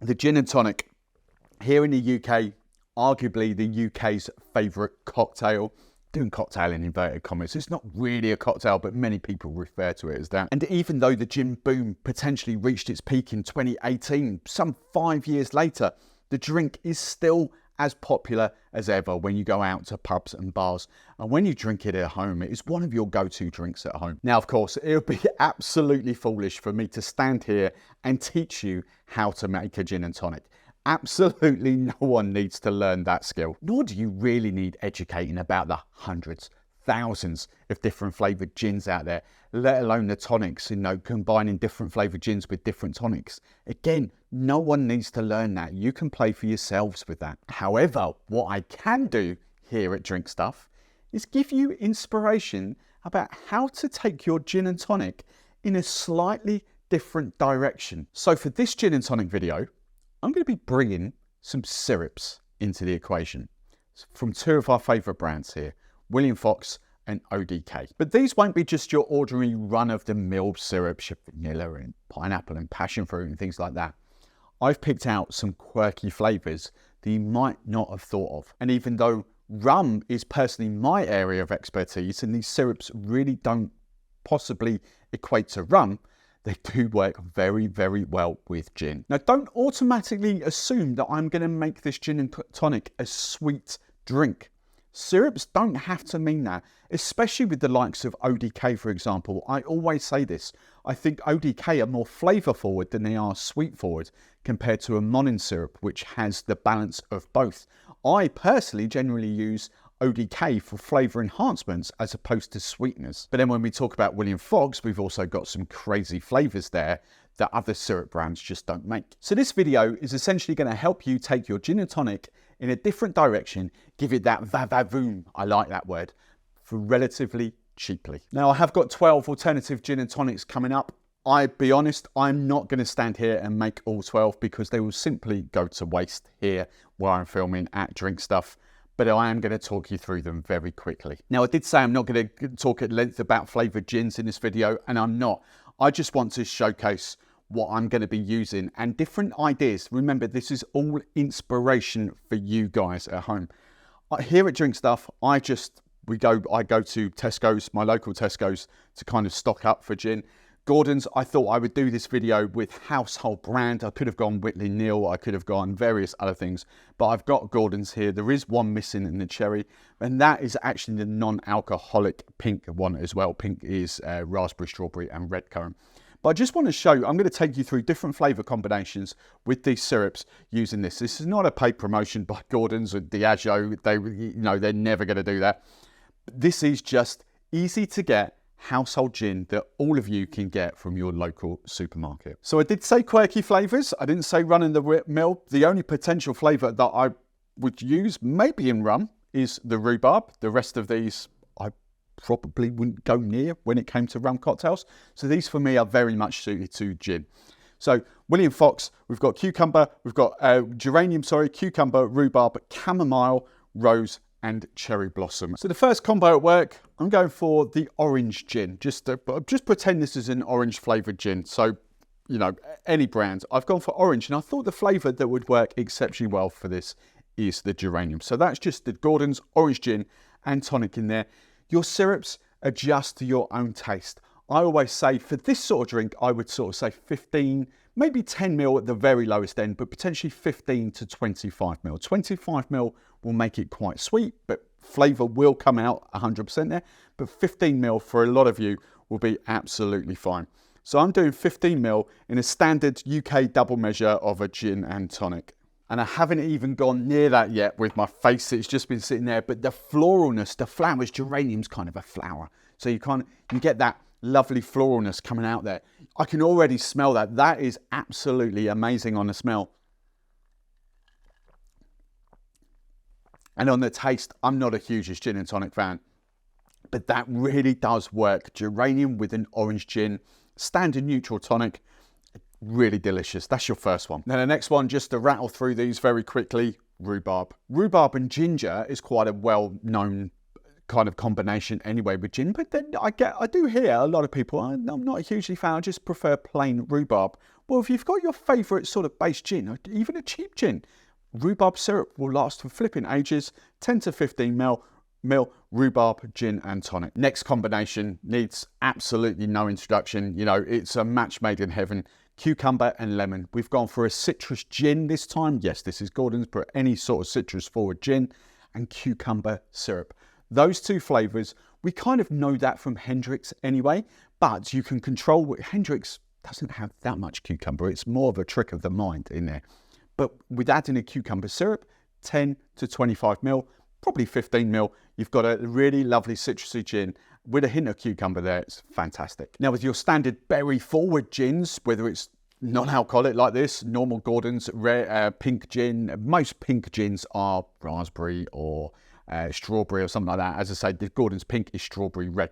The gin and tonic here in the UK, arguably the UK's favourite cocktail. Doing cocktail in inverted commas. It's not really a cocktail, but many people refer to it as that. And even though the gin boom potentially reached its peak in 2018, some 5 years later, the drink is still as popular as ever when you go out to pubs and bars. And when you drink it at home, it is one of your go-to drinks at home. Now, of course, it would be absolutely foolish for me to stand here and teach you how to make a gin and tonic. Absolutely no one needs to learn that skill, nor do you really need educating about the hundreds, thousands of different flavoured gins out there, let alone the tonics, combining different flavoured gins with different tonics. Again, no one needs to learn that. You can play for yourselves with that. However, what I can do here at Drink Stuff is give you inspiration about how to take your gin and tonic in a slightly different direction. So for this gin and tonic video, I'm going to be bringing some syrups into the equation from two of our favourite brands here, William Fox and ODK. But these won't be just your ordinary run-of-the-mill syrups, your vanilla and pineapple and passion fruit and things like that. I've picked out some quirky flavours that you might not have thought of. And even though rum is personally my area of expertise and these syrups really don't possibly equate to rum, they do work very, very well with gin. Now, don't automatically assume that I'm going to make this gin and tonic a sweet drink. Syrups don't have to mean that, especially with the likes of ODK, for example. I always say this. I think ODK are more flavour forward than they are sweet forward compared to a Monin syrup, which has the balance of both. I personally generally use ODK for flavour enhancements as opposed to sweeteners. But then when we talk about William Fox, we've also got some crazy flavours there that other syrup brands just don't make. So this video is essentially going to help you take your gin and tonic in a different direction, give it that va-va-voom, I like that word, for relatively cheaply. Now I have got 12 alternative gin and tonics coming up. I'll be honest, I'm not going to stand here and make all 12 because they will simply go to waste here where I'm filming at Drink Stuff. But I am going to talk you through them very quickly. Now, I did say I'm not going to talk at length about flavoured gins in this video, and I'm not. I just want to showcase what I'm going to be using and different ideas. Remember, this is all inspiration for you guys at home. Here at Drink Stuff, I go to Tesco's, my local Tesco's, to kind of stock up for gin. Gordon's, I thought I would do this video with household brand. I could have gone Whitley Neal, I could have gone various other things, but I've got Gordon's here. There is one missing in the cherry, and that is actually the non-alcoholic pink one as well. Pink is raspberry, strawberry, and red currant. But I just want to show you, I'm going to take you through different flavour combinations with these syrups using this. This is not a paid promotion by Gordon's or Diageo. They're never going to do that. This is just easy to get household gin that all of you can get from your local supermarket. So I did say quirky flavours. I didn't say run in the mill. The only potential flavour that I would use, maybe in rum, is the rhubarb. The rest of these I probably wouldn't go near when it came to rum cocktails. So these for me are very much suited to gin. So William Fox, we've got cucumber, we've got cucumber, rhubarb, chamomile, rose, and cherry blossom. So the first combo at work, I'm going for the orange gin. Just pretend this is an orange flavoured gin. So, any brand. I've gone for orange, and I thought the flavour that would work exceptionally well for this is the geranium. So that's just the Gordon's orange gin and tonic in there. Your syrups adjust to your own taste. I always say for this sort of drink, I would sort of say 15, maybe 10 ml at the very lowest end, but potentially 15 to 25 ml. 25 ml will make it quite sweet, but flavour will come out 100% there. But 15 ml for a lot of you will be absolutely fine. So I'm doing 15 ml in a standard UK double measure of a gin and tonic. And I haven't even gone near that yet with my face. It's just been sitting there. But the floralness, the flowers, geranium's kind of a flower. So you get that lovely floralness coming out there. I can already smell that. That is absolutely amazing on the smell. And on the taste, I'm not a hugest gin and tonic fan, but that really does work. Geranium with an orange gin, standard neutral tonic, really delicious. That's your first one. Now the next one, just to rattle through these very quickly, rhubarb. Rhubarb and ginger is quite a well-known kind of combination anyway with gin, but then I do hear a lot of people, I'm not a hugely fan, I just prefer plain rhubarb Well, if you've got your favourite sort of base gin, or even a cheap gin, rhubarb syrup will last for flipping ages. 10 to 15 mil rhubarb gin and tonic. Next combination needs absolutely no introduction. You know, it's a match made in heaven. Cucumber and lemon. We've gone for a citrus gin this time. Yes, this is Gordon's, but any sort of citrus forward gin and cucumber syrup. Those two flavours, we kind of know that from Hendrick's anyway, but you can control what Hendrick's doesn't have that much cucumber. It's more of a trick of the mind in there. But with adding a cucumber syrup, 10 to 25 mil, probably 15 mil, you've got a really lovely citrusy gin with a hint of cucumber there. It's fantastic. Now with your standard berry forward gins, whether it's non-alcoholic like this, normal Gordon's, rare pink gin, most pink gins are raspberry or strawberry or something like that. As I say, the Gordon's pink is strawberry, red,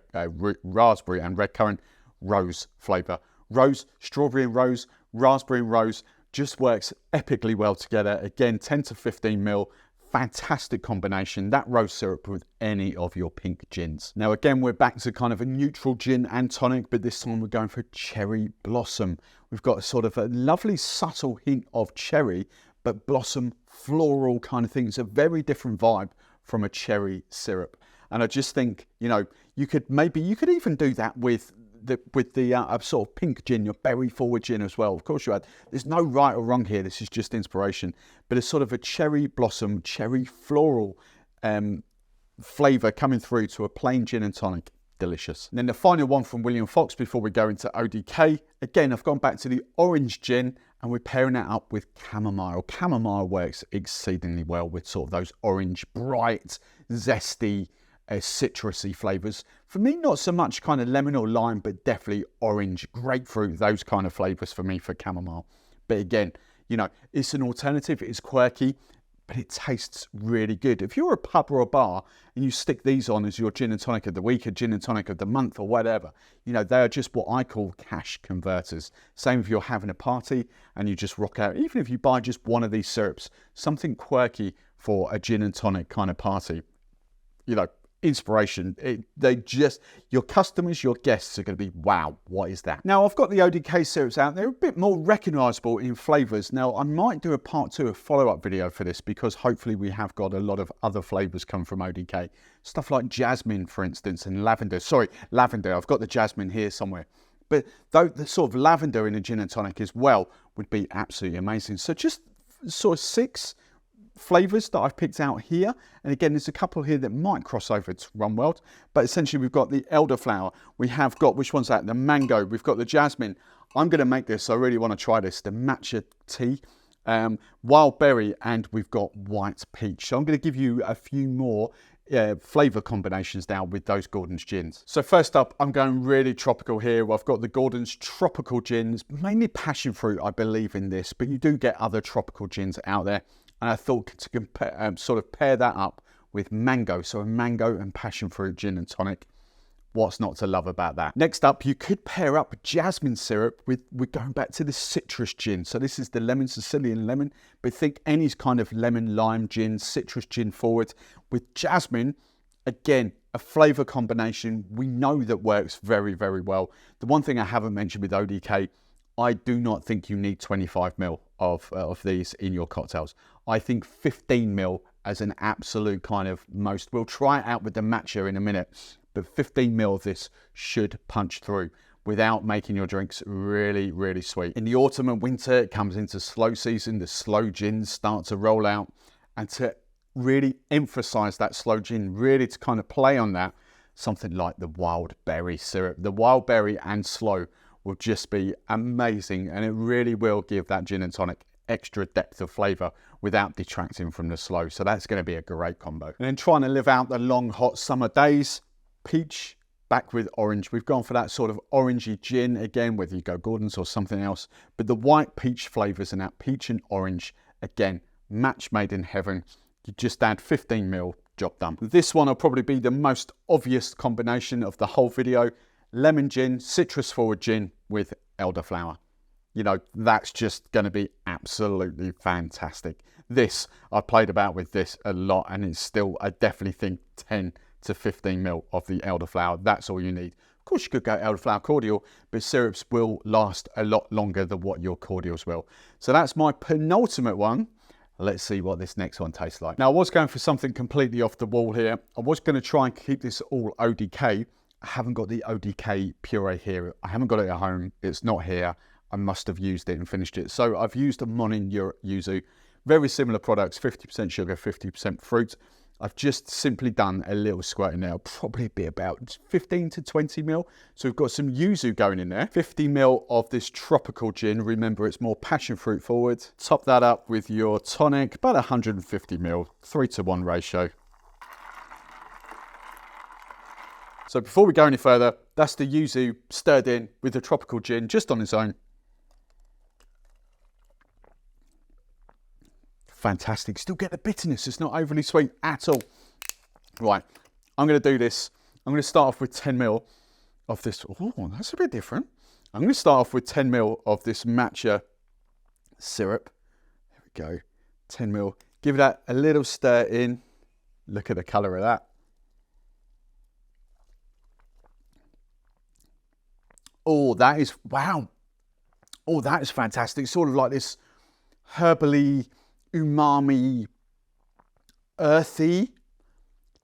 raspberry and red currant, rose flavour. Rose, strawberry and rose, raspberry and rose, just works epically well together. Again, 10 to 15 mil. Fantastic combination, that rose syrup with any of your pink gins. Now again, we're back to kind of a neutral gin and tonic, but this time we're going for cherry blossom. We've got a sort of a lovely subtle hint of cherry, but blossom floral kind of thing. It's a very different vibe from a cherry syrup. And I just think, you know, you could even do that with the sort of pink gin, your berry forward gin as well. Of course you had, there's no right or wrong here, this is just inspiration, but it's sort of a cherry blossom, cherry floral flavour coming through to a plain gin and tonic. Delicious. And then the final one from William Fox before we go into ODK. Again, I've gone back to the orange gin and we're pairing that up with chamomile. Chamomile works exceedingly well with sort of those orange, bright, zesty, citrusy flavours. For me, not so much kind of lemon or lime, but definitely orange, grapefruit, those kind of flavours for me for chamomile. But again, you know, it's an alternative, it's quirky, but it tastes really good. If you're a pub or a bar and you stick these on as your gin and tonic of the week, a gin and tonic of the month or whatever, you know, they are just what I call cash converters. Same if you're having a party and you just rock out, even if you buy just one of these syrups, something quirky for a gin and tonic kind of party, you know, inspiration. Your customers, your guests are going to be, wow, what is that? Now I've got the ODK syrups out. They're a bit more recognisable in flavours. Now I might do a part 2, a follow-up video for this, because hopefully we have got a lot of other flavours come from ODK. Stuff like jasmine, for instance, and lavender. Sorry, lavender. I've got the jasmine here somewhere. But though the sort of lavender in a gin and tonic as well would be absolutely amazing. So just sort of 6 flavours that I've picked out here, and again there's a couple here that might cross over to run well, but essentially we've got the elderflower, we have got, which one's that, the mango, we've got the jasmine. I'm going to make this, I really want to try this, the matcha tea, wild berry, and we've got white peach. So I'm going to give you a few more flavour combinations now with those Gordon's gins. So first up, I'm going really tropical here. I've got the Gordon's tropical gins, mainly passion fruit I believe in this, but you do get other tropical gins out there. And I thought to compare, sort of pair that up with mango. So a mango and passion fruit gin and tonic. What's not to love about that? Next up, you could pair up jasmine syrup with, we're going back to the citrus gin. So this is the lemon, Sicilian lemon, but think any kind of lemon, lime gin, citrus gin forward. With jasmine, again, a flavour combination we know that works very, very well. The one thing I haven't mentioned with ODK, I do not think you need 25 ml of these in your cocktails. I think 15 ml as an absolute kind of most. We'll try it out with the matcha in a minute, but 15 ml of this should punch through without making your drinks really, really sweet. In the autumn and winter, it comes into slow season, the slow gins start to roll out, and to really emphasize that slow gin, really to kind of play on that, something like the wild berry syrup. The wild berry and slow will just be amazing, and it really will give that gin and tonic extra depth of flavour without detracting from the slow. So that's going to be a great combo. And then trying to live out the long hot summer days, peach back with orange. We've gone for that sort of orangey gin again, whether you go Gordon's or something else, but the white peach flavours and that peach and orange, again, match made in heaven. You just add 15 ml, job done. This one will probably be the most obvious combination of the whole video. Lemon gin, citrus forward gin with elderflower. You know, that's just going to be absolutely fantastic. This, I played about with this a lot, and it's still, I definitely think 10 to 15 ml of the elderflower. That's all you need. course, you could go elderflower cordial, but syrups will last a lot longer than what your cordials will. So that's my penultimate one. Let's see what this next one tastes like. Now, I was going for something completely off the wall here. I was going to try and keep this all ODK. I haven't got the ODK puree here. I haven't got it at home. It's not here. I must have used it and finished it. So I've used a Monin Yuzu. Very similar products, 50% sugar, 50% fruit. I've just simply done a little squirt in there, probably be about 15 to 20 mil. So we've got some yuzu going in there. 50 mil of this tropical gin. Remember, it's more passion fruit forward. Top that up with your tonic, about 150 mil, 3-to-1 ratio. So before we go any further, that's the yuzu stirred in with the tropical gin just on its own. Fantastic. Still get the bitterness. It's not overly sweet at all. Right, I'm going to do this. I'm going to start off with 10 mil of this. Oh, that's a bit different. I'm going to start off with 10 mil of this matcha syrup. There we go. 10 mil. Give that a little stir in. Look at the colour of that. Oh, that is, wow. Oh, that is fantastic. Sort of like this herbally, umami, earthy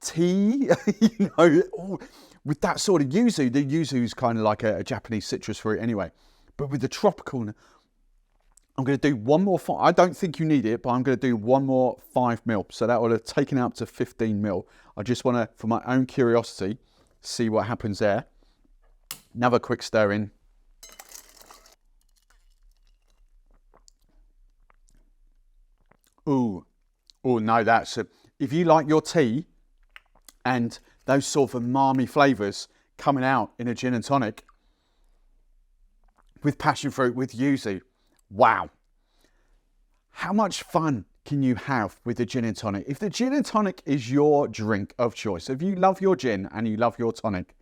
tea, you know, with that sort of yuzu. The yuzu is kind of like a Japanese citrus fruit anyway, but with the tropical, I'm going to do one more, I don't think you need it, but I'm going to do one more 5 mil. So that would have taken out to 15 mil. I just want to, for my own curiosity, see what happens there. Another quick stir in. Ooh, oh no, that's if you like your tea and those sort of umami flavours coming out in a gin and tonic with passion fruit, with yuzu, wow. How much fun can you have with the gin and tonic? If the gin and tonic is your drink of choice, if you love your gin and you love your tonic,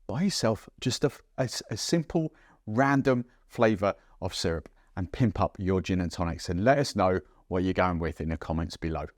buy yourself just a simple, random flavour of syrup and pimp up your gin and tonics, and let us know what you're going with in the comments below.